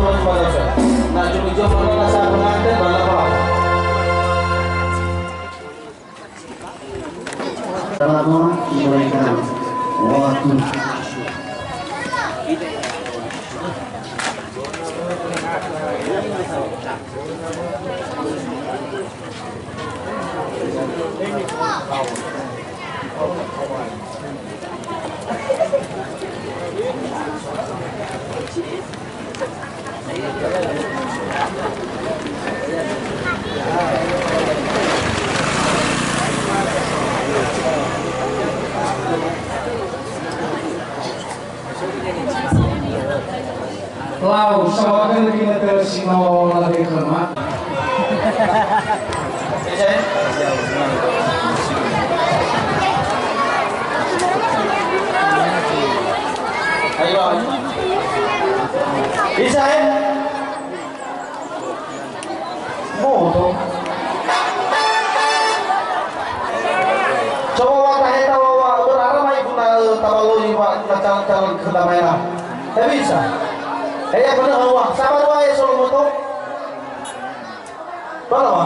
pulang balik sa. Nah, cumi-cumi na sa pengantin bala pa. Selama diberikan waktu. Lau sawakan lagi nanti sino lagi kerma. Ayo. Bisa ya? Moto. Coba waktu itu berapa mai guna tabalu iwa calon kedamaian. Bisa. Ya benar awak. Sabar wae solo moto. Bala wa.